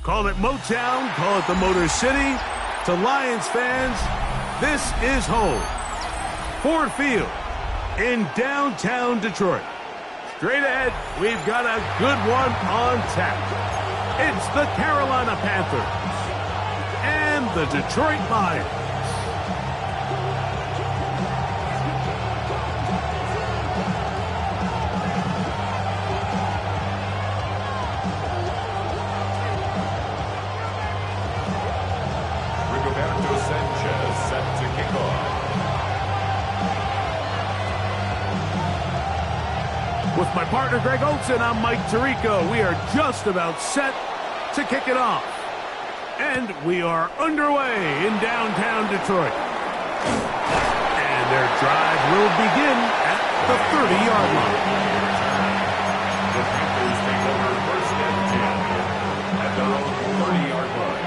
Call it Motown, call it the Motor City. To Lions fans, this is home. Ford Field in downtown Detroit. Straight ahead, we've got a good one on tap. It's the Carolina Panthers and the Detroit Lions. With my partner, Greg Olson, I'm Mike Tirico. We are just about set to kick it off. And we are underway in downtown Detroit. And their drive will begin at the 30-yard line. The Panthers take over first and 10 at their own 30-yard line.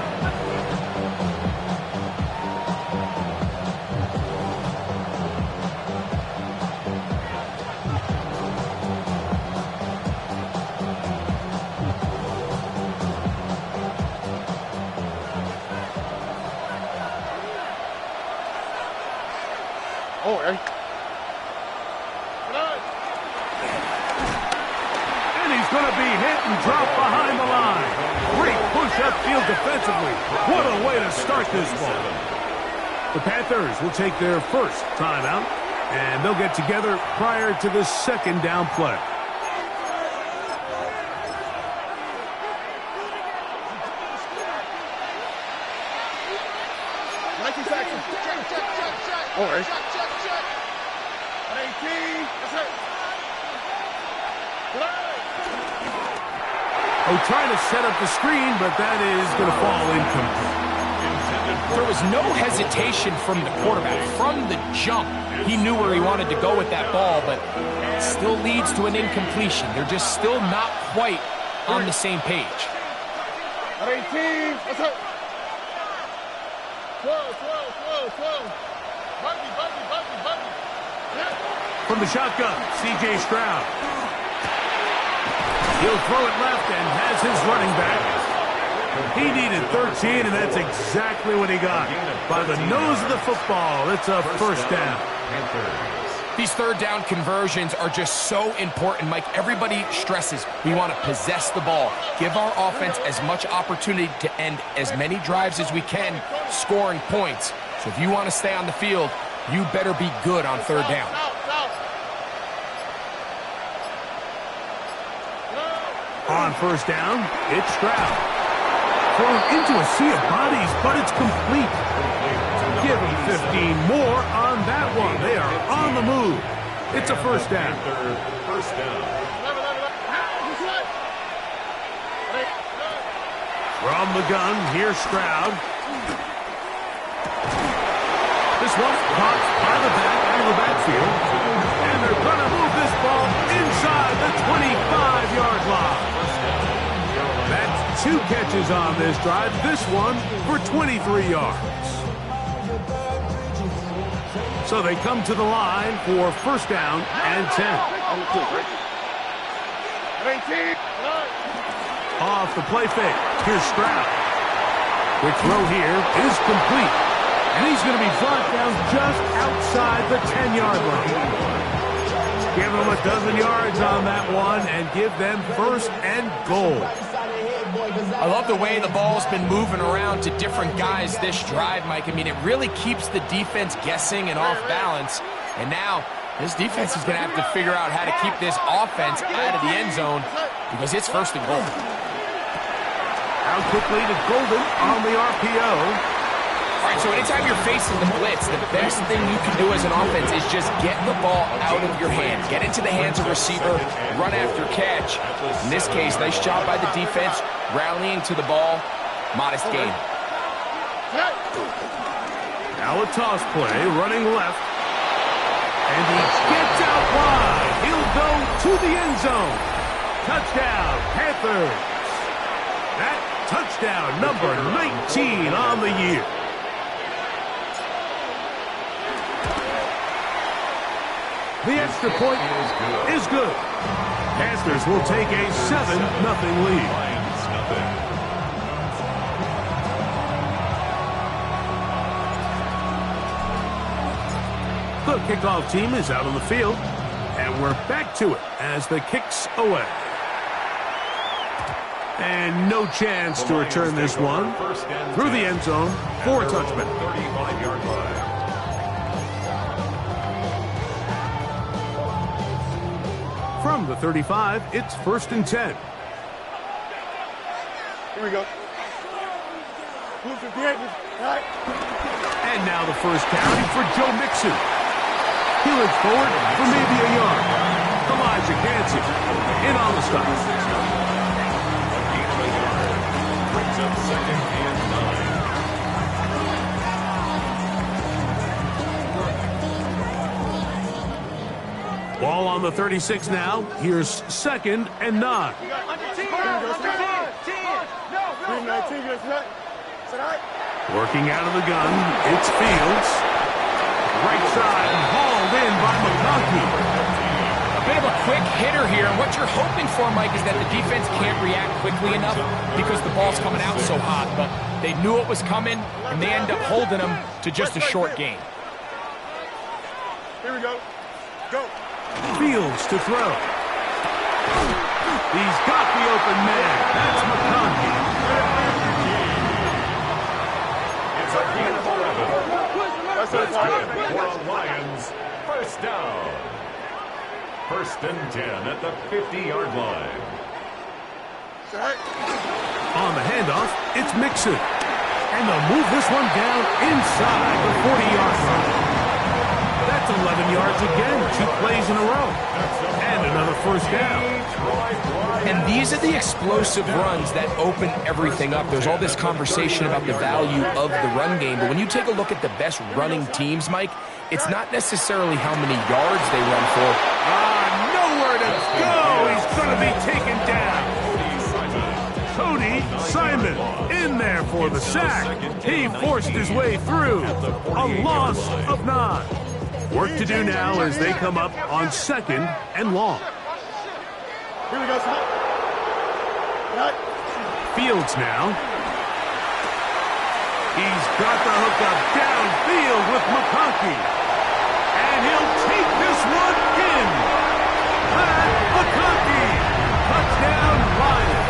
And he's going to be hit and drop behind the line. Great push upfield defensively. What a way to start this ball. The Panthers will take their first timeout, and they'll get together prior to the second down play. All right. Oh, trying to set up the screen, but that is going to fall incomplete. There was no hesitation from the quarterback. From the jump, he knew where he wanted to go with that ball, but it still leads to an incompletion. They're just still not quite on the same page. From the shotgun, C.J. Stroud. He'll throw it left and has his running back. He needed 13, and that's exactly what he got. By the nose of the football, it's a first down. These third down conversions are just so important, Mike. Everybody stresses we want to possess the ball, give our offense as much opportunity to end as many drives as we can, scoring points. So if you want to stay on the field, you better be good on third down. On first down, it's Stroud. Thrown into a sea of bodies, but it's complete. Give him 15 more on that one. They are on the move. It's a first down. First down. From the gun, here's Stroud. This one's caught by the back out of the backfield. And they're going to move this ball inside the 25-yard line. That's 2 catches on this drive. This one for 23 yards. So they come to the line for first down and 10. Off the play fake. Here's Stroud. Quick throw here is complete. And he's going to be brought down just outside the 10-yard line. Give them a dozen yards on that one and give them first and goal. I love the way the ball's been moving around to different guys this drive, Mike. I mean, it really keeps the defense guessing and off balance. And now this defense is going to have to figure out how to keep this offense out of the end zone because it's first and goal. Now quickly to Golden on the RPO. All right, so anytime you're facing the blitz, the best thing you can do as an offense is just get the ball out of your hands. Get into the hands of the receiver, run after catch. In this case, nice job by the defense, rallying to the ball. Modest gain. Now a toss play, running left. And he gets out wide. He'll go to the end zone. Touchdown, Panthers. That touchdown, number 19 on the year. The extra point is good. Panthers will take a 7-0 lead. The kickoff team is out on the field, and we're back to it as the kick's away. And no chance to return this one through the end zone for a touchback. 35-yard line. From the 35, it's 1st and 10. Here we go. And now the first carry for Joe Mixon. He looks forward for maybe a yard. Elijah Hansen in on the stop. Brings up 2nd and 9. Ball on the 36 now. Here's 2nd and 9. Working out of the gun, it's Fields. Right side, hauled in by McConkey. A bit of a quick hitter here, and what you're hoping for, Mike, is that the defense can't react quickly enough because the ball's coming out so hot, but they knew it was coming, and they end up holding them to just a short gain. Here we go. Go. Fields to throw. He's got the open man. That's McConkey. It's a gain of 11. That's good for the Lions. First down. 1st and 10 at the 50-yard line. On the handoff, it's Mixon. And they'll move this one down inside the 40-yard line. That's 11 yards again, 2 plays in a row. And another first down. And these are the explosive runs that open everything up. There's all this conversation about the value of the run game, but when you take a look at the best running teams, Mike, it's not necessarily how many yards they run for. Nowhere to go. He's going to be taken down. Cody Simon in there for the sack. He forced his way through. A loss of 9. Work to do now as they come up on 2nd and long. Here we go, son. Fields now. He's got the hook up downfield with McConkey. And he'll take this one in. Pat McConkey. Touchdown, Lions.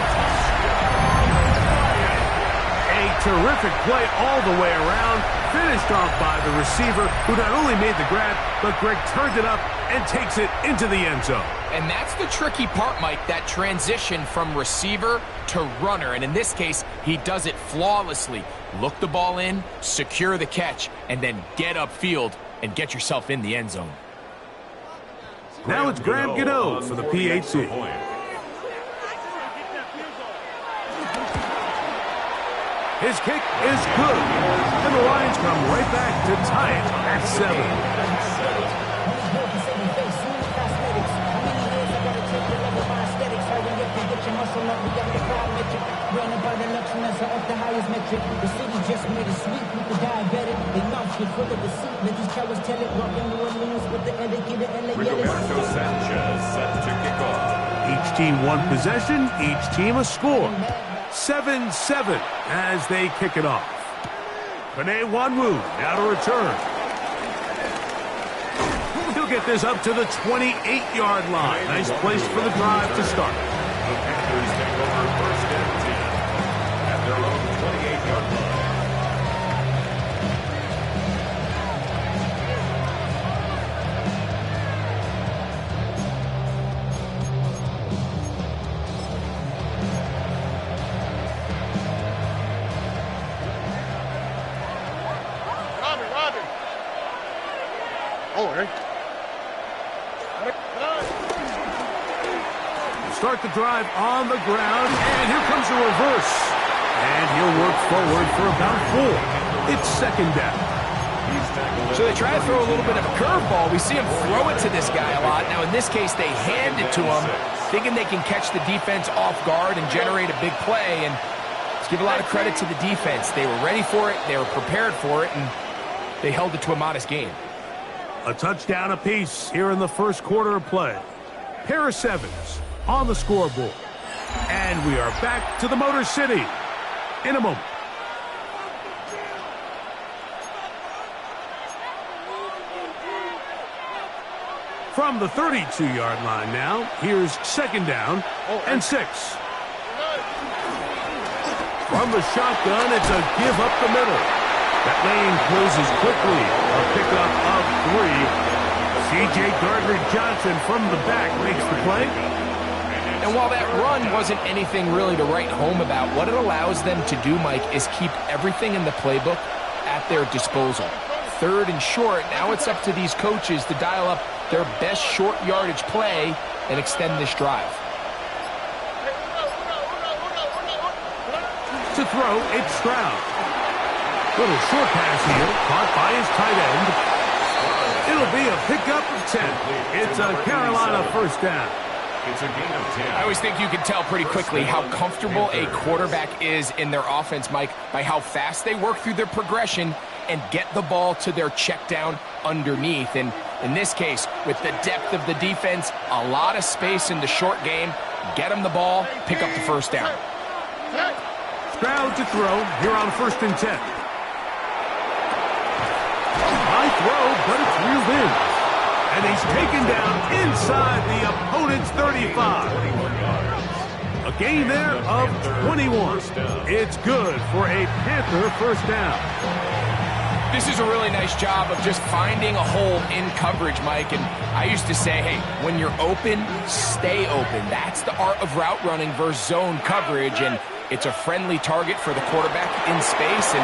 A terrific play all the way around. Finished off by the receiver, who not only made the grab, but Greg turned it up and takes it into the end zone. And that's the tricky part, Mike, that transition from receiver to runner. And in this case, he does it flawlessly. Look the ball in, secure the catch, and then get upfield and get yourself in the end zone. Now it's Graham Gano for the PHC. His kick is good, and the Lions come right back to tie it at 7. Rigoberto Sanchez set to kick off. Each team one possession, each team a score. 7-7 as they kick it off. Penei Nwanwu now to return. He'll get this up to the 28-yard line. Nice place for the drive to start. The Panthers take over 1st and 10 at their own 28-yard line. Start the drive on the ground, and here comes the reverse. And he'll work forward for about 4. It's 2nd down. So they try to throw a little bit of a curveball. We see him throw it to this guy a lot. Now, in this case, they hand it to him, thinking they can catch the defense off guard and generate a big play. And let's give a lot of credit to the defense. They were ready for it, they were prepared for it, and they held it to a modest game. A touchdown apiece here in the first quarter of play. Pair of 7s on the scoreboard. And we are back to the Motor City in a moment. From the 32-yard line now, here's second down and 6. From the shotgun, it's a give up the middle. That lane closes quickly. A pickup of 3. C.J. Gardner-Johnson from the back makes the play. And while that run wasn't anything really to write home about, what it allows them to do, Mike, is keep everything in the playbook at their disposal. Third and short, now it's up to these coaches to dial up their best short yardage play and extend this drive. To throw, it's Stroud. Little short pass here, caught by his tight end. It'll be a pickup of 10. It's a Carolina first down. It's a gain of 10. I always think you can tell pretty quickly how comfortable a quarterback is in their offense, Mike, by how fast they work through their progression and get the ball to their check down underneath. And in this case, with the depth of the defense, a lot of space in the short game, get them the ball, pick up the first down. Stroud to throw here on 1st and 10. High throw, but it's reeled in. And he's taken down inside the opponent's 35. A gain there of 21. It's good for a Panther first down. This is a really nice job of just finding a hole in coverage, Mike. And I used to say, hey, when you're open, stay open. That's the art of route running versus zone coverage. And it's a friendly target for the quarterback in space, and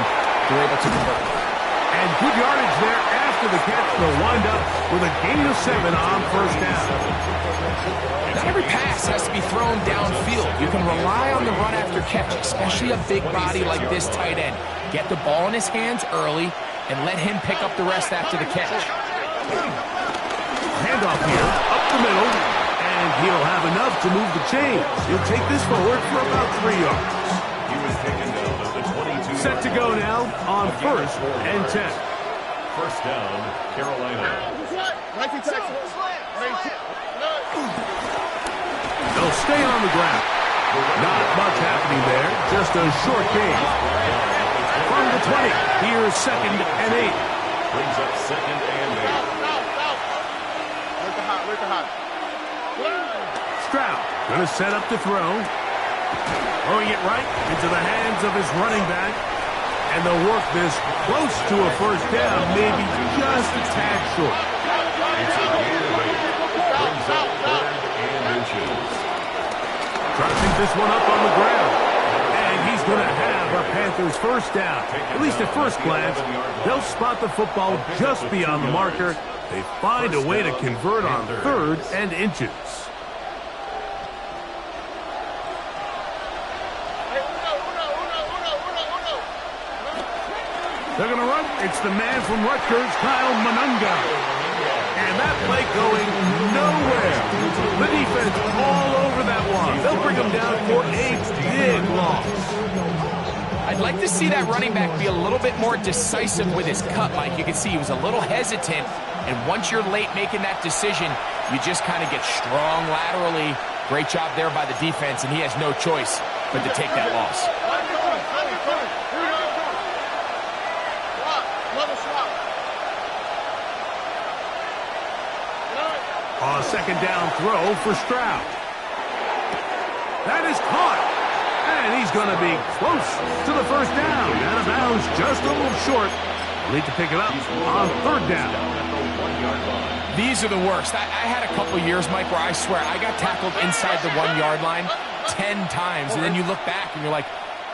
they're able to convert. And good yardage there after the catch. They'll wind up with a gain of 7 on first down. Not every pass has to be thrown downfield. You can rely on the run after catch, especially a big body like this tight end. Get the ball in his hands early and let him pick up the rest after the catch. Handoff here, up the middle, and he'll have enough to move the chains. He'll take this forward for about 3 yards. He was taken down at the 22. Set to go now on 1st and 10. First down, Carolina. They'll stay on the ground. Not much happening there, just a short gain. From the 20, here's 2nd and 8. Brings up 2nd and 8. Stroud gonna set up to throw. Throwing it right into the hands of his running back. And they'll work this close to a first down, maybe just a tad short. It's a gain of 8. Brings up 3rd and inches. Trying to pick this one up on the ground. And he's going to have a Panthers first down. At least at first glance, they'll spot the football just beyond the marker. They find a way to convert on 3rd and inches. They're going to run. It's the man from Rutgers, Kyle Monunga. And that play going nowhere. The defense all over that one. They'll bring him down for a big loss. I'd like to see that running back be a little bit more decisive with his cut, Mike. You can see he was a little hesitant. And once you're late making that decision, you just kind of get strong laterally. Great job there by the defense, and he has no choice but to take that loss. A second down throw for Stroud. That is caught. And he's going to be close to the first down. Out of bounds, just a little short. Need to pick it up on 3rd down. These are the worst. I had a couple years, Mike, where I swear I got tackled inside the 1-yard line 10 times. And then you look back and you're like,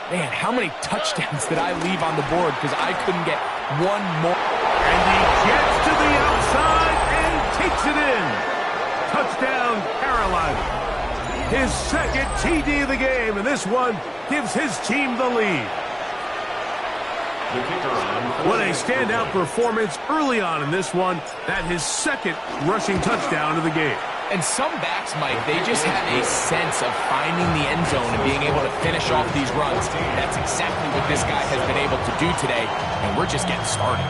man, how many touchdowns did I leave on the board because I couldn't get one more. And he gets to the outside and takes it in. Touchdown, Carolina. His 2nd TD of the game, and this one gives his team the lead. What a standout performance early on in this one. That his 2nd rushing touchdown of the game. And some backs, Mike, they just have a sense of finding the end zone and being able to finish off these runs. That's exactly what this guy has been able to do today, and we're just getting started.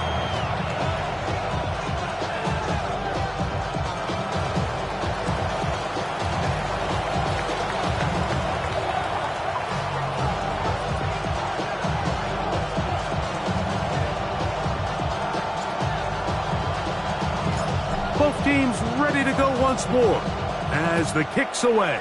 team's ready to go once more as the kick's away.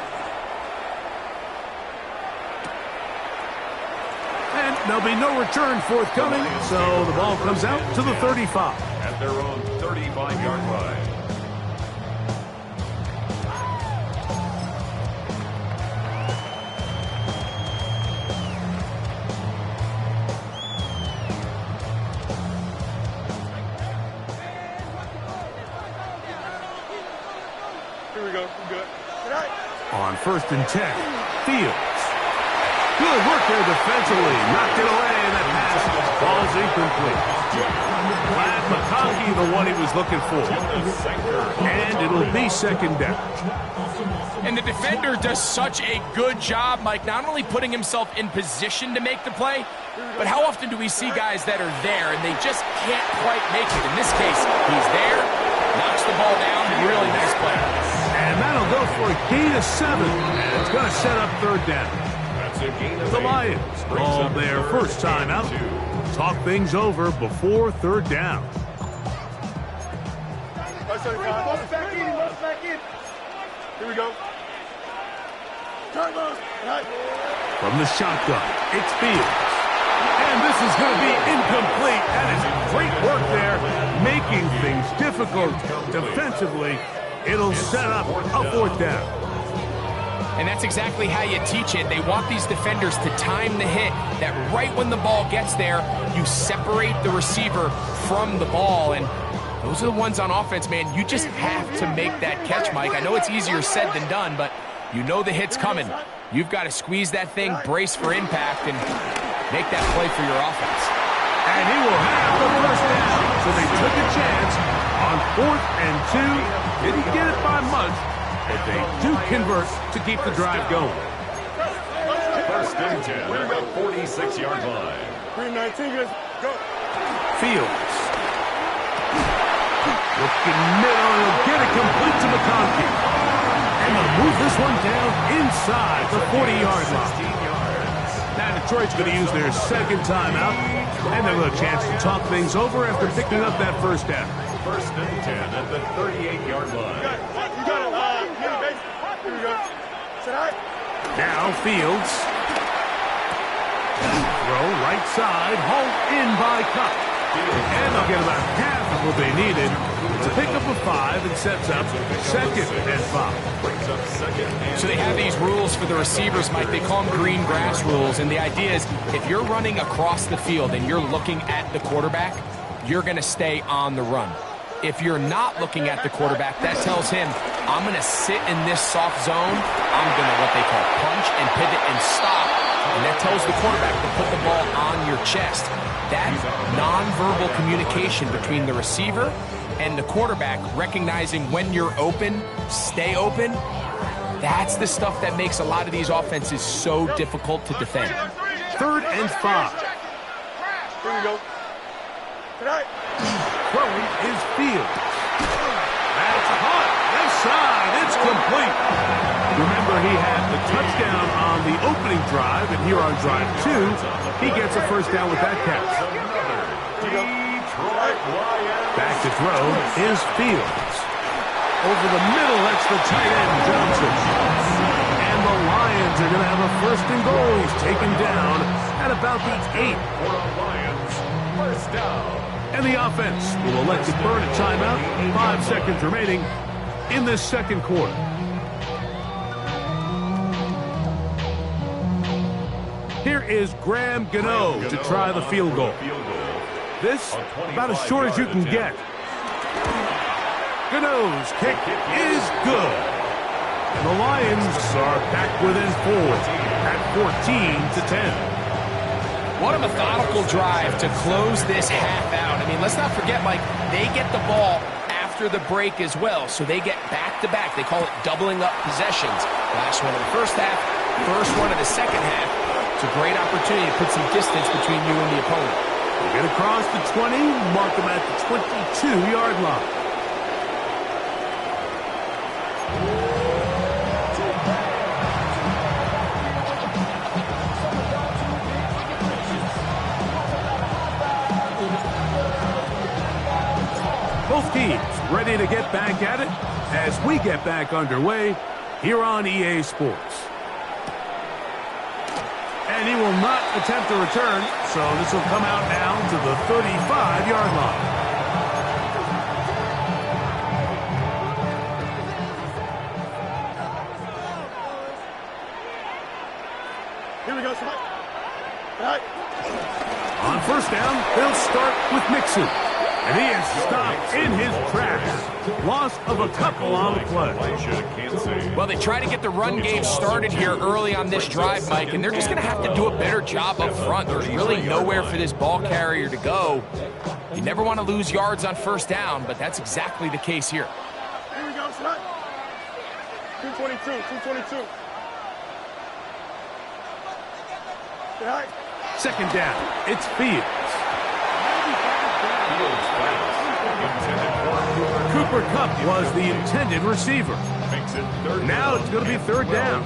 And there'll be no return forthcoming, so the ball comes out to the 35. At their own 35-yard line. Here we go. We're good. Tonight. On 1st and 10, Fields. Good work there defensively. Knocked it away, and that pass falls incomplete. Glad McConkey, the one he was looking for. And it'll be 2nd down. And the defender does such a good job, Mike, not only putting himself in position to make the play, but how often do we see guys that are there and they just can't quite make it? In this case, he's there, knocks the ball down, really nice play. And that'll go for a gain of 7, and it's going to set up 3rd down. That's a gain of The 8. Lions Brings call up their 3rd first time out. and 2. Talk things over before 3rd down. Back in. Here we go. Turn loose. Tonight. From the shotgun, it's Fields. And this is going to be incomplete. That is great work there, making things difficult defensively. It'll set up a 4th down. And that's exactly how you teach it. They want these defenders to time the hit, that right when the ball gets there, you separate the receiver from the ball. And those are the ones on offense, man. You just have to make that catch, Mike. I know it's easier said than done, but you know the hit's coming. You've got to squeeze that thing, brace for impact, and make that play for your offense. And he will have the 1st down. So they took a chance on 4th and 2. Didn't get it by much, but they do convert to keep the drive going. 1st and 10 at the 46-yard line. 319, go. Fields. Looking middle, and he'll get it complete to McConkey. And they'll move this one down inside the 40-yard line. Now Detroit's going to use their 2nd timeout, and they'll have a chance to talk things over after picking up that 1st down. 1st and 10 at the 38-yard line. You got it. Here we go. Tonight. Now Fields. Throw right side, hauled in by Cup. And they'll get about half of what they needed. It's a pickup of 5 and sets up 2nd and 5. Brings up 2nd and So they have these rules for the receivers, Mike. They call them green grass rules. And the idea is if you're running across the field and you're looking at the quarterback, you're going to stay on the run. If you're not looking at the quarterback, that tells him, I'm going to sit in this soft zone. I'm going to what they call punch and pivot and stop. And that tells the quarterback to put the ball on your chest. That nonverbal communication between the receiver and the quarterback, recognizing when you're open, stay open, that's the stuff that makes a lot of these offenses so difficult to defend. 3rd and 5. Here we go. Tonight. Throwing is Fields. That's hot. Left side. It's complete. Remember, he had the touchdown on the opening drive, and here on drive 2, he gets a 1st down with that catch. Detroit Lions. Back to throw is Fields. Over the middle, that's the tight end, Johnson. And the Lions are going to have a 1st and goal. He's taken down at about the 8. For the Lions. 1st down. And the offense will elect to burn a timeout. 5 seconds remaining in this 2nd quarter. Here is Graham Gano to try the field goal. This, about as short as you can get. Gano's kick is good. And the Lions are back within 4 at 14-10. What a methodical drive to close this half out. I mean, let's not forget, Mike, they get the ball after the break as well, so they get back-to-back. They call it doubling up possessions. Last one of the 1st half, first one of the 2nd half. It's a great opportunity to put some distance between you and the opponent. They get across the 20, mark them at the 22-yard line. Both teams ready to get back at it as we get back underway here on EA Sports. And he will not attempt a return, so this will come out now to the 35-yard line. Here we go, right. On first down, they'll start with Mixon. And he is stopped in his tracks. Loss of a couple on the play. Well, they try to get the run game started here early on this drive, Mike, and they're just going to have to do a better job up front. There's really nowhere for this ball carrier to go. You never want to lose yards on first down, but that's exactly the case here. Here we go, son. 222. Right. Second down, it's Fields. Cooper Kupp was the intended receiver. Now it's going to be third down.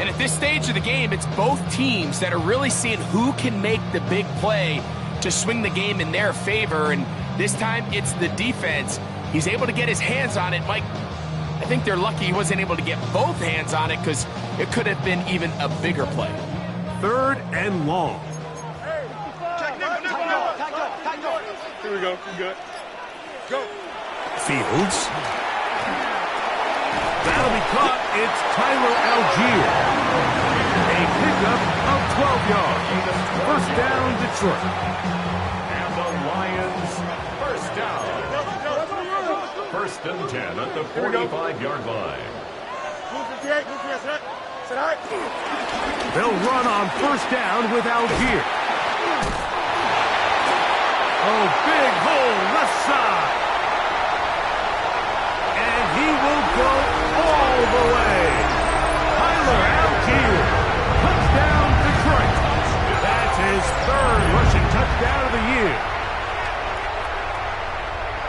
And at this stage of the game, it's both teams that are really seeing who can make the big play to swing the game in their favor. And this time, it's the defense. He's able to get his hands on it. Mike, I think they're lucky he wasn't able to get both hands on it because it could have been even a bigger play. Third and long. Here we go. You good? Go. Fields. That'll be caught. It's Tyler Algier. A pickup of 12 yards. First down, Detroit. And the Lions, first down. First and 10 at the 45-yard line. They'll run on first down with Algier. Oh, big hole left side. And he will go all the way. Tyler Algier. Touchdown, Detroit. That's his third rushing touchdown of the year.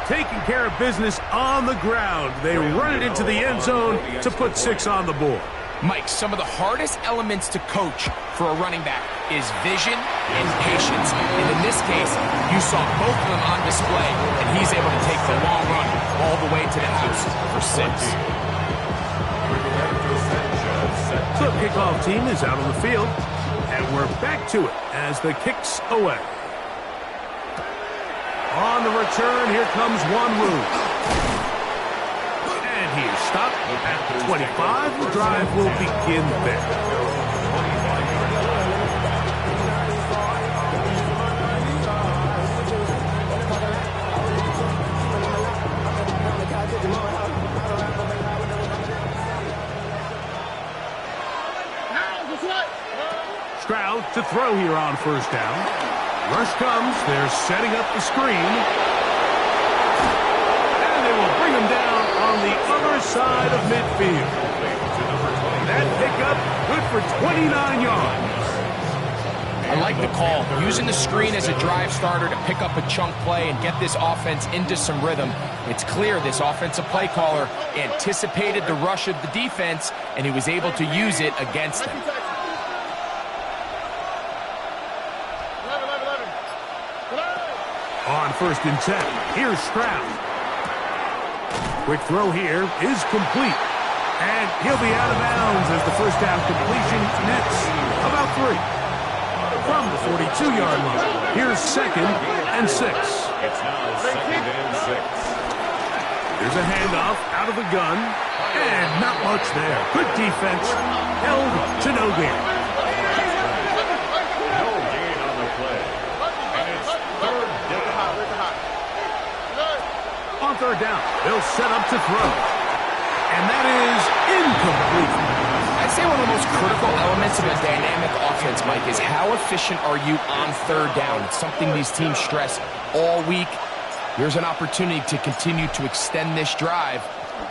Taking care of business on the ground. They run it into the end zone to put 6 on the board. Mike, some of the hardest elements to coach for a running back is vision and patience. And in this case, you saw both of them on display, and he's able to take the long run all the way to the house for 6. So kickoff team is out on the field, and we're back to it as the kick's away. On the return, here comes Wanwu. And he is stopped at 25. The drive will begin there. Stroud to throw here on first down. Rush comes. They're setting up the screen. And they will bring him down on the other side of midfield. That pickup good for 29 yards. I like the call. Using the screen as a drive starter to pick up a chunk play and get this offense into some rhythm. It's clear this offensive play caller anticipated the rush of the defense, and he was able to use it against them. On first and 10, here's Stroud. Quick throw here is complete. And he'll be out of bounds as the first down completion nets about 3. From the 42-yard line, here's second and 6. It's now second and 6. There's a handoff out of the gun. And not much there. Good defense. Held to no gain. No gain on the play. And it's third down. On third down, they'll set up to throw. And that is incomplete. I'd say one of the most critical elements of a dynamic offense, Mike, is how efficient are you on third down? It's something these teams stress all week. Here's an opportunity to continue to extend this drive.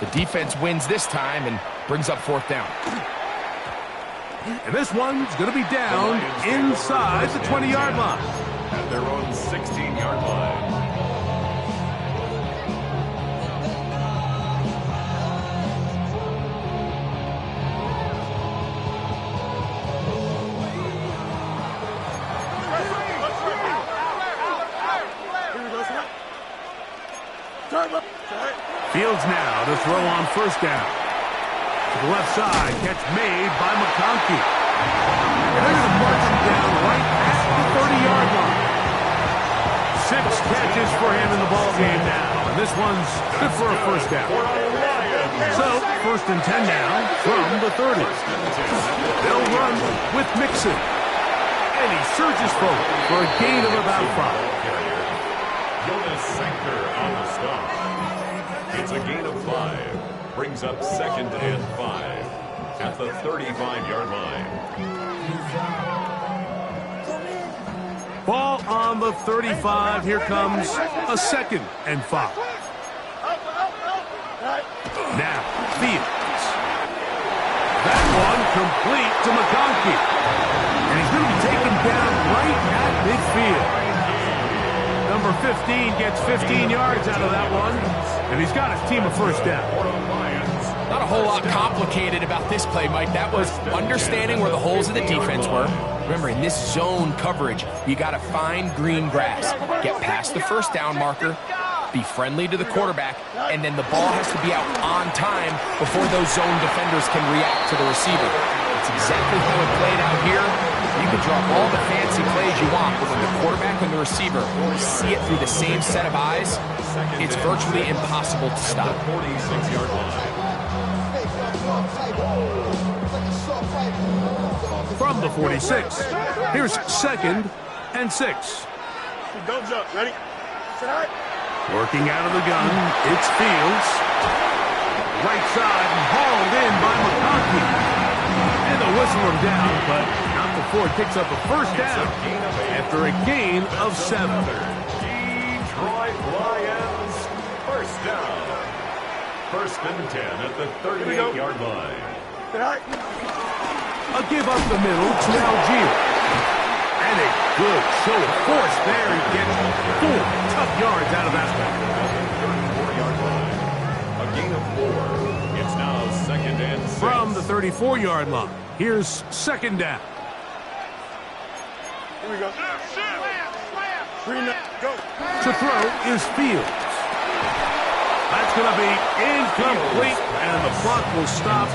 The defense wins this time and brings up fourth down. And this one's going to be down inside the 20-yard line. At their own 16-yard line. Fields now to throw on first down. To the left side, catch made by McConkey. And they're going to march him down right at the 30-yard line. 6 catches for him in the ballgame now. And this one's good for a first down. So, first and 10 now from the 30. They'll run with Mixon. And he surges forward for a gain of about 5. Jonas Sanker on the stop. It's a gain of 5. Brings up second and 5 at the 35-yard line. Ball on the 35. Here comes a second and 5. Now, Fields. That one complete to McConkey. And he's going to be taken down right at midfield. Number 15 gets 15 yards out of that one, and he's got his team a first down. Not a whole lot complicated about this play, Mike. That was understanding where the holes of the defense were. Remember, in this zone coverage, you got to find green grass, get past the first down marker, be friendly to the quarterback, and then the ball has to be out on time before those zone defenders can react to the receiver. That's exactly how it played out here. You can draw all the fancy plays you want, but when the quarterback and the receiver see it through the same set of eyes, it's virtually impossible to stop. 46-yard line. From the 46, here's second and 6. Thumbs up. Ready? Set. Working out of the gun, it's Fields. Right side and hauled in by McConkey. And they'll whistle him down, but not before it picks up a first down after a gain of 7. Detroit Lions, first down. First and 10 at the 38-yard line. A give up the middle to Algier. And a good show of force there. He gets 4 tough yards out of that one. 34-yard line. A gain of 4. It's now second and 6. From the 34-yard line, here's second down. Here we go. Green, go. To throw is Fields. That's going to be incomplete, and the clock will stop.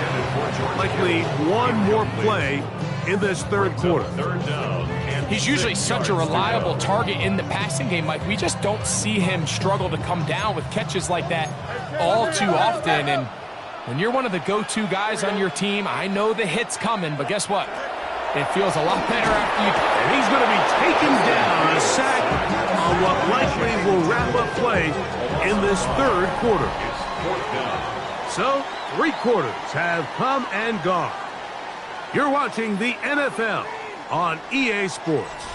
Likely one more play in this third quarter. Third down. He's usually such a reliable target in the passing game, Mike. We just don't see him struggle to come down with catches like that all too often. And when you're one of the go-to guys on your team, I know the hit's coming, but guess what? It feels a lot better after you. And he's going to be taken down, a sack on what likely will wrap up play in this third quarter. So, 3 quarters have come and gone. You're watching the NFL on EA Sports.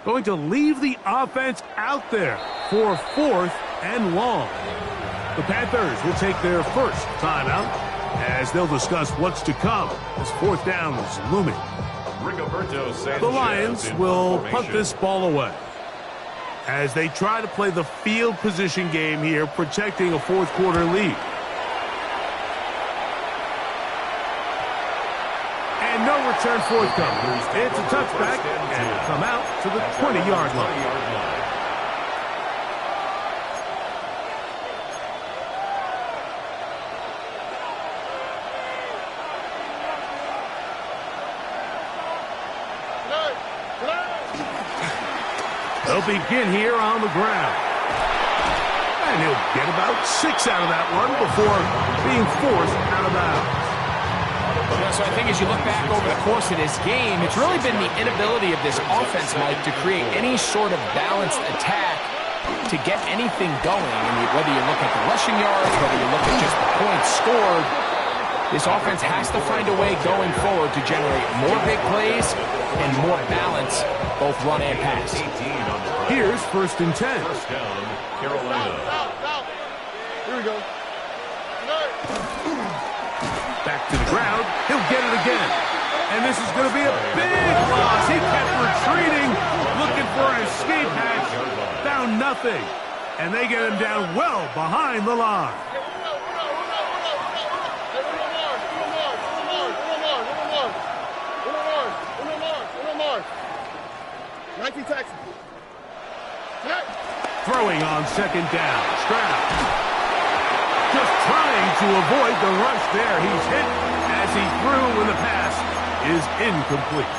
Going to leave the offense out there for 4th and long. The Panthers will take their first timeout as they'll discuss what's to come as 4th down is looming. The Lions will punt this ball away as they try to play the field position game here, protecting a 4th quarter lead. And no return forthcoming. It's a touchback, and will come out to the 20-yard line. They'll begin here on the ground. And he'll get about 6 out of that one before being forced out of bounds. So I think as you look back over the course of this game, it's really been the inability of this offense, Mike, to create any sort of balanced attack to get anything going. I mean, whether you look at the rushing yards, whether you look at just the points scored, this offense has to find a way going forward to generate more big plays and more balance, both run and pass. Here's 1st and 10. First down, Carolina. Here we go. Back to the ground. He'll get it again. And this is going to be a big loss. He kept retreating, looking for an escape hatch. Found nothing. And they get him down well behind the line. 19 Texas. Throwing on second down. Stroud. Just trying to avoid the rush there. He's hit as he threw when the pass is incomplete.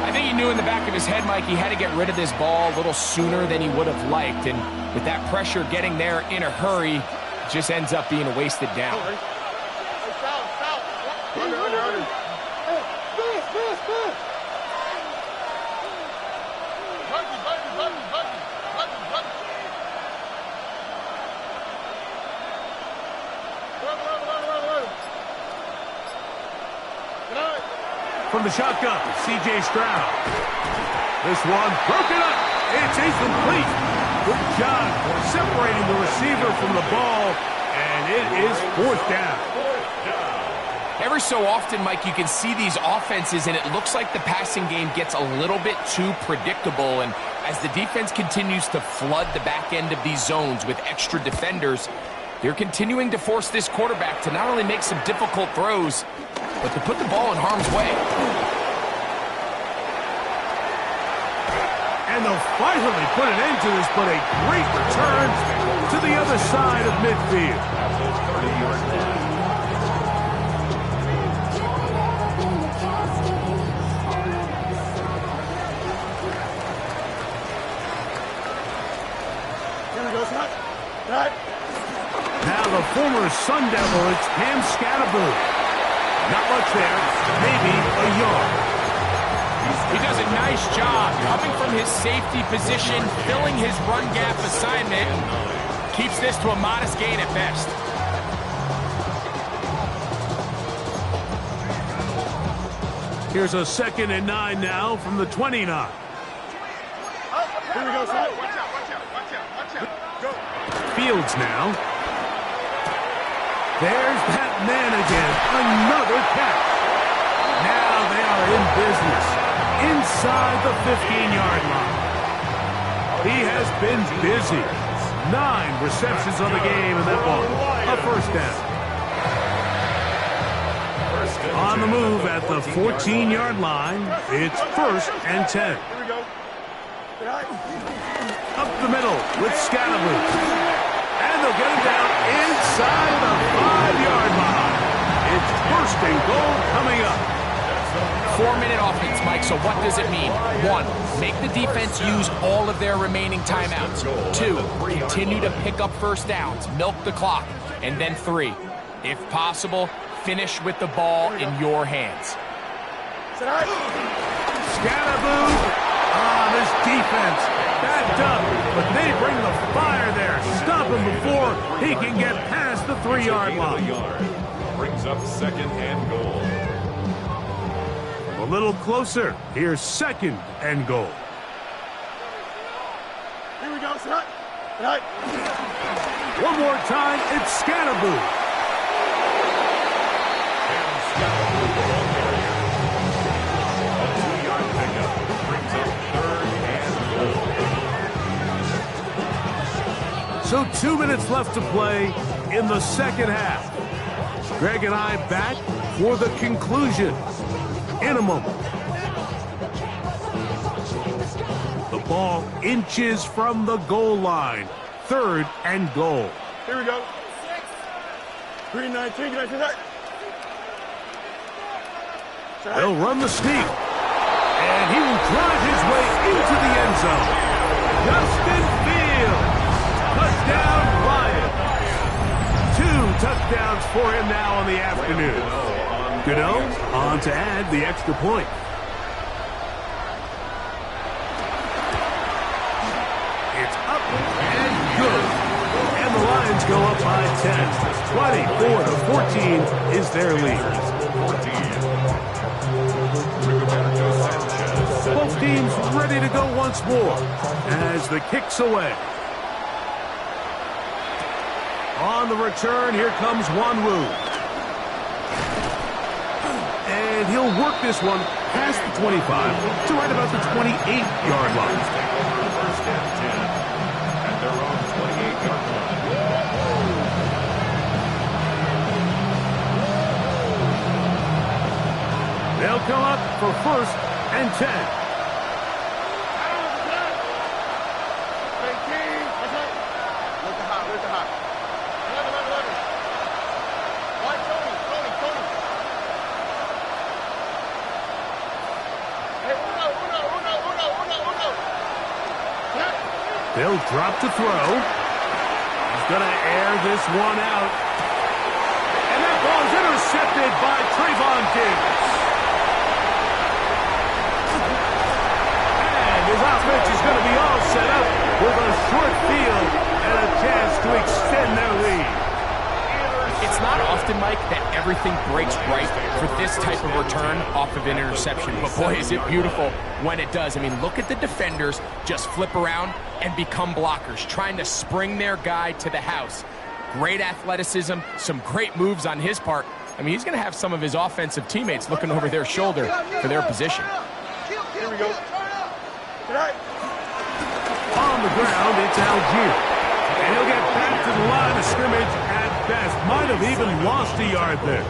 I think he knew in the back of his head, Mike, he had to get rid of this ball a little sooner than he would have liked. And with that pressure getting there in a hurry, it just ends up being a wasted down. Under. From the shotgun, C.J. Stroud. This one broken up. It's incomplete. Good job separating the receiver from the ball, and it is fourth down. Every so often, Mike, you can see these offenses, and it looks like the passing game gets a little bit too predictable. And as the defense continues to flood the back end of these zones with extra defenders, they're continuing to force this quarterback to not only make some difficult throws, but to put the ball in harm's way. And they'll finally put an end to this, but a great return to the other side of midfield. Here we go, son. Now the former Sun Devil, it's Cam Scatterboot. Not much there, maybe a yard. He does a nice job coming from his safety position, filling his run gap assignment. Keeps this to a modest gain at best. Here's a 2nd and 9 now from the 29. Here we go, son. Watch out. Go. Fields now. There's that man again. Another catch. Now they are in business. Inside the 15-yard line. He has been busy. 9 receptions on the game, and that one, a first down. On the move at the 14-yard line, it's 1st and 10. Here we go. Up the middle with Scatterboot. And they'll get him down inside the 5-yard line. It's 1st and goal coming up. 4-minute offense, Mike, so what does it mean? 1, make the defense use all of their remaining timeouts. 2, continue to pick up first downs, milk the clock. And then 3, if possible, finish with the ball in your hands. Scatterboot on this defense. Backed up, but they bring the fire there. Stop him before he can get past the 3-yard line. Brings up 2nd and goal. A little closer. Here's 2nd and goal. Here we go, son. One more time, it's Scatterboot. A 2-yard pickup brings up 3rd and goal. So 2 minutes left to play in the second half. Greg and I back for the conclusion in a moment. The ball inches from the goal line. 3rd and goal. Here we go. 3-19, get that. They'll run the sneak. And he will drive his way into the end zone. Justin Fields. Touchdown, Lions. 2 touchdowns for him now on the afternoon. Gano on to add the extra point. It's up and good. And the Lions go up by 10. 24-14 is their lead. Both teams ready to go once more as the kick's away. On the return, here comes Wanwu. And he'll work this one past the 25 to right about the 28-yard line. First and 10 at their own 28-yard line. They'll come up for first and 10. They'll drop to throw. He's going to air this one out. And that ball's intercepted by Trayvon Diggs. And his offense is going to be all set up with a short field and a chance to extend their lead. It's not often, Mike, that everything breaks right for this type of return off of an interception. But boy, is it beautiful when it does. I mean, look at the defenders just flip around and become blockers, trying to spring their guy to the house. Great athleticism, some great moves on his part. I mean, he's going to have some of his offensive teammates looking over their shoulder for their position. Here we go. On the ground, it's Algier. And he'll get back to the line of scrimmage at best. Might have even lost a yard there.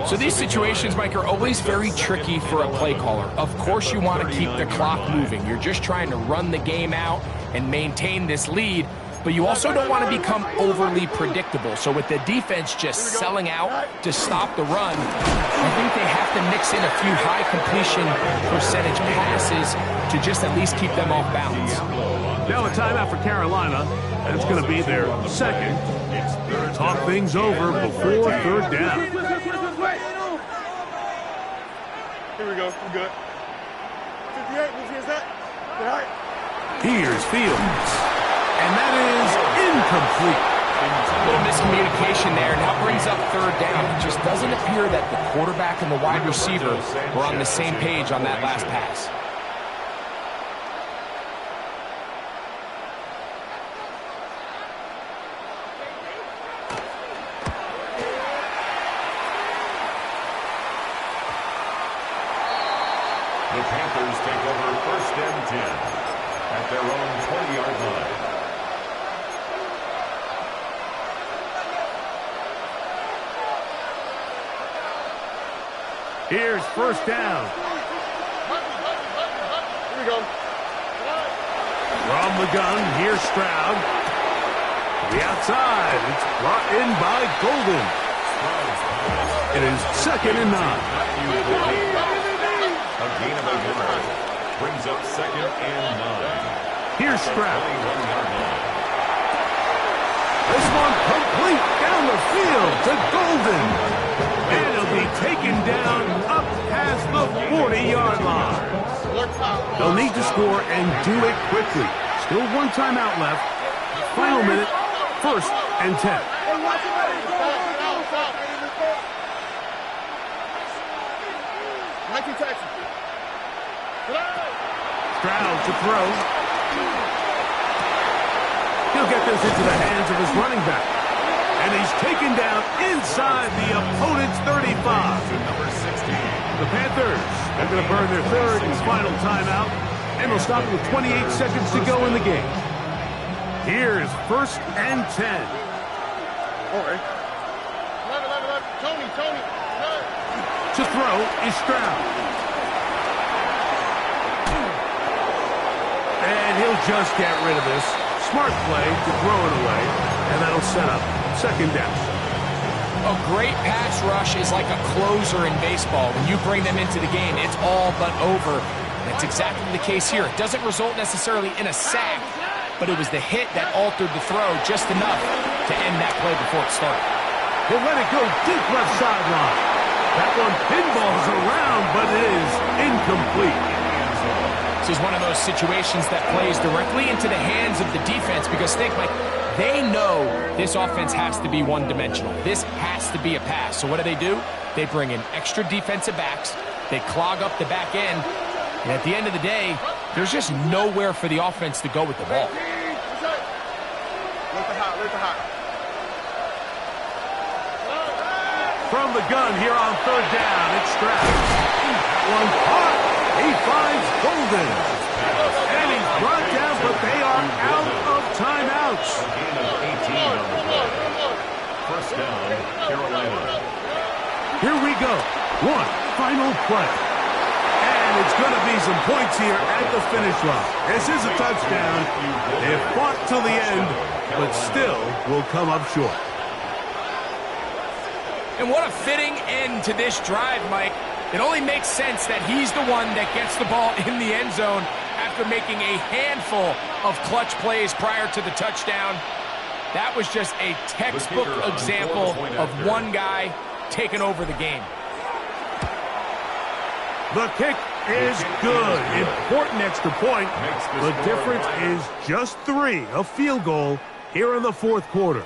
So these situations, Mike, are always very tricky for a play caller. Of course you want to keep the clock moving. You're just trying to run the game out and maintain this lead, but you also don't want to become overly predictable. So with the defense just selling out to stop the run, I think they have to mix in a few high completion percentage passes to just at least keep them off balance. Now a timeout for Carolina. That's going to be their second. Talk things over before third down. Here we go. We're good. 58. Here's that. All right. Here's Fields. And that is incomplete. A little miscommunication there. Now brings up third down. It just doesn't appear that the quarterback and the wide receiver were on the same page on that last pass. The Panthers take over first and 10 at their own 20-yard line. Here's first down. Here we go. From the gun, here's Stroud. The outside, it's brought in by Golden. It is second and 9. A gain of a yard brings up second and 9. Here's Stroud. 21-yard line. This one complete down the field to Golden. And it'll be taken down up past the 40-yard line. They'll need to score and do it quickly. Still one timeout left. Final minute, first and 10. Stroud to throw. He'll get this into the hands of his running back. And he's taken down inside the opponent's 35. Number 16. The Panthers are going to burn their third and final timeout, and they'll stop with 28 seconds to go in the game. Here's first and 10. All right. Tony. To throw is Stroud. And he'll just get rid of this. Smart play to throw it away, and that'll set up second down. A great pass rush is like a closer in baseball. When you bring them into the game, it's all but over. That's exactly the case here. It doesn't result necessarily in a sack, but it was the hit that altered the throw just enough to end that play before it started. He'll let it go deep left sideline. That one pinballs around, but it is incomplete. This is one of those situations that plays directly into the hands of the defense because think, Mike, they know this offense has to be one-dimensional. This has to be a pass. So what do? They bring in extra defensive backs. They clog up the back end. And at the end of the day, there's just nowhere for the offense to go with the ball. from the gun here on third down. It's Stroud. That one caught. He finds Golden. And he's brought down, but they are out of timeouts. A gain of 18 on the play. First down, Carolina. Here we go. One final play. And it's going to be some points here at the finish line. This is a touchdown. They fought till the end, but still will come up short. And what a fitting end to this drive, Mike. It only makes sense that he's the one that gets the ball in the end zone after making a handful of clutch plays prior to the touchdown. That was just a textbook example of one guy taking over the game. The kick is good. Important extra point. The difference is just 3, a field goal here in the fourth quarter.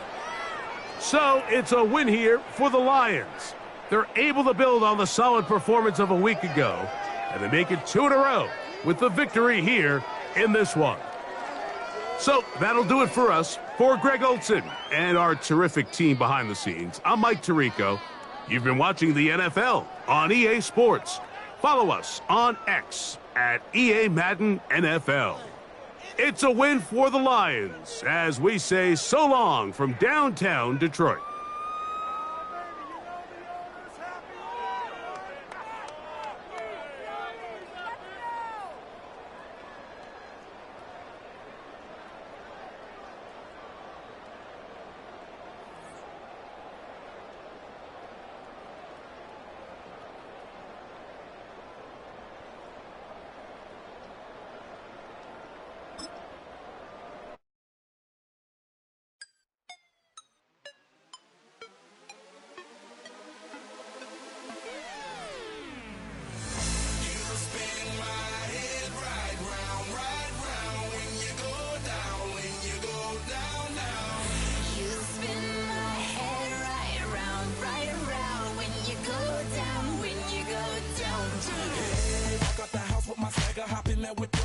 So it's a win here for the Lions. They're able to build on the solid performance of a week ago, and they make it 2 in a row with the victory here in this one. So that'll do it for us. For Greg Olson and our terrific team behind the scenes, I'm Mike Tirico. You've been watching the NFL on EA Sports. Follow us on X at EA Madden NFL. It's a win for the Lions as we say so long from downtown Detroit.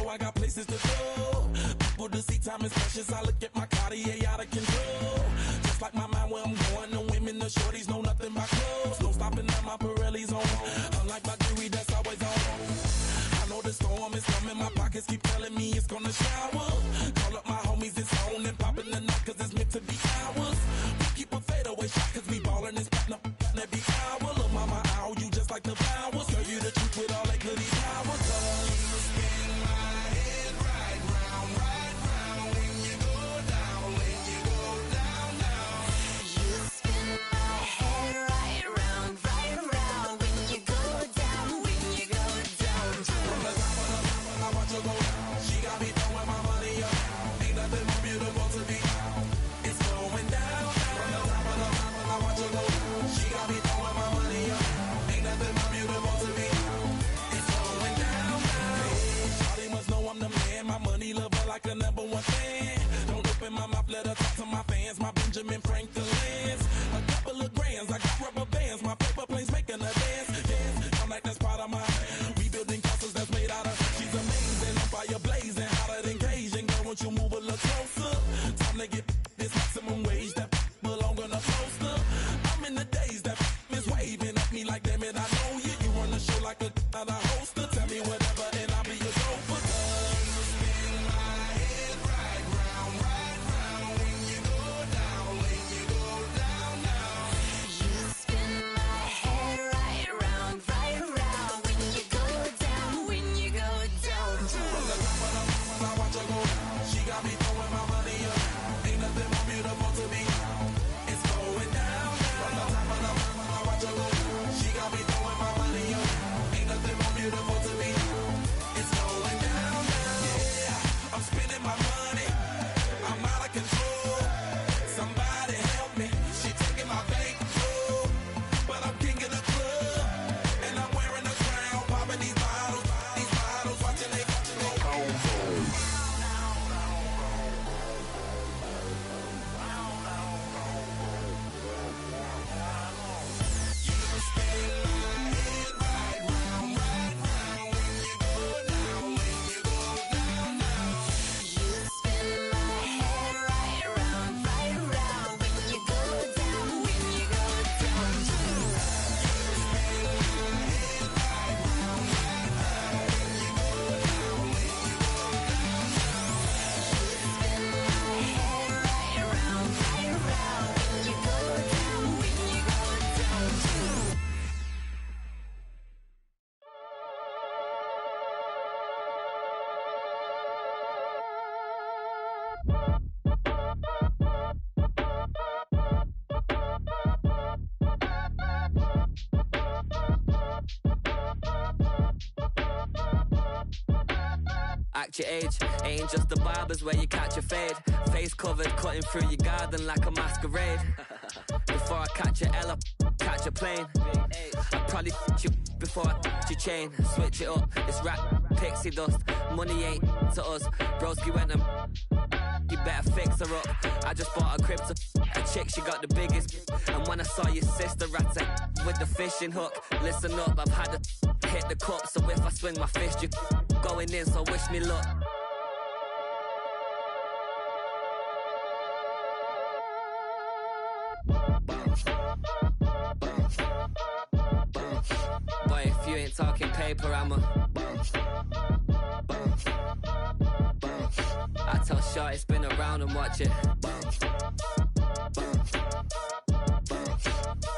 I got places to go. People to see, time is precious. I look at my Cartier out of control. Just like my mind where I'm going. The women, the shorties know nothing but clothes. No stopping at my Pirelli's on. Unlike my jewelry that's always on. I know the storm is coming. My pockets keep telling me it's gonna shower. Call up my homies, it's on and popping the night cause it's meant to be ours. We keep a fadeaway shot cause we ballin' this platinum every hour. Look mama, ow, you just like the flowers. Girl, you the truth with all that goody power. She got me throwing my fact your age. Ain't just the barbers where you catch a fade. Face covered, cutting through your garden like a masquerade. Before I catch a L, catch a plane. I probably you before I your chain. Switch it up, it's rap, pixie dust. Money ain't to us. Broski went and you better fix her up. I just bought a crib to a chick, she got the biggest. And when I saw your sister rat with the fishing hook, listen up, I've had to hit the cup. So if I swing my fist, you going in, so wish me luck. Boy, if you ain't talking paper, I'm a I tell Shorty spin around and watch it.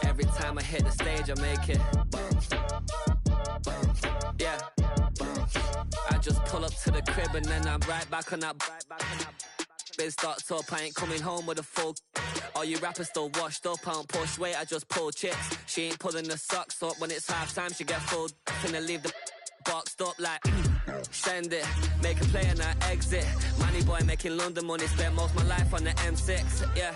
Every time I hit the stage, I make it. Yeah. I just pull up to the crib and then I'm right back on that. Biz starts up, I ain't coming home with a full. All you rappers still washed up, I don't push weight, I just pull chicks. She ain't pulling the socks up when it's half time, she get full. Finna leave the boxed up like send it, make a play and I exit. Money boy making London money, spent most of my life on the M6. Yeah,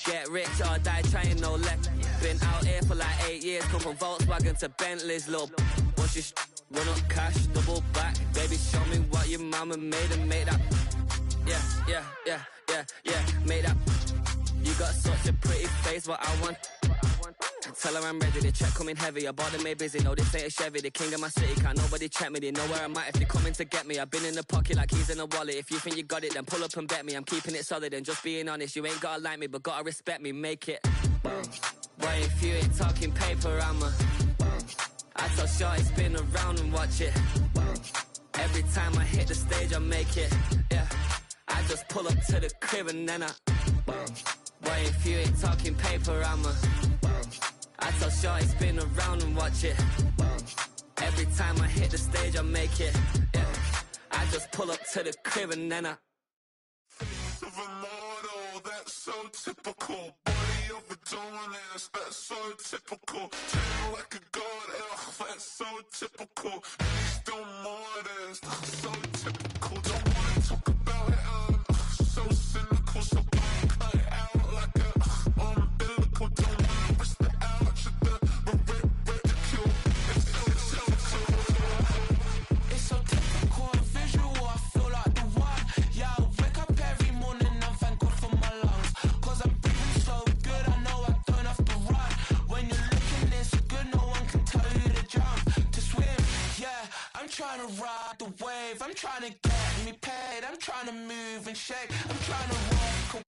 get rich or die trying, no leg. Been out here for like 8 years, come from Volkswagen to Bentley's, little. Once you run up cash, double back. Baby, show me what your mama made and make that. Yeah, make that. You got such a pretty face, what I want. Tell her I'm ready, the check coming heavy. I bought them made busy, no this ain't a Chevy. The king of my city, can't nobody check me. They know where I'm at if they coming to get me. I've been in the pocket like keys in a wallet. If you think you got it, then pull up and bet me. I'm keeping it solid and just being honest. You ain't gotta like me, but gotta respect me, make it. Boy, if you ain't talking paper, I'm a I tell Shorty spin around and watch it. Every time I hit the stage, I make it. Yeah, I just pull up to the crib and then I Boy, if you ain't talking paper, I'm a I tell Shorty spin around and watch it. Every time I hit the stage, I make it. Yeah, I just pull up to the crib and then I Of a model, that's so typical. Body of a dominance, that's so typical. Chain like a god, that's so typical. Still modest, so typical. Don't wanna talk about it, so cynical. So cut it out like a umbilical. Don't wanna risk the ouch of the ridicule. It's so typical, visual, I feel like the one. Yeah, I wake up every morning and thank God for my lungs. Cause I'm breathing so good, I know I don't have to run. When you're looking this good, no one can tell you to jump, to swim. Yeah, I'm trying to ride the wave, I'm trying to get me paid, I'm trying to move and shake, I'm trying to walk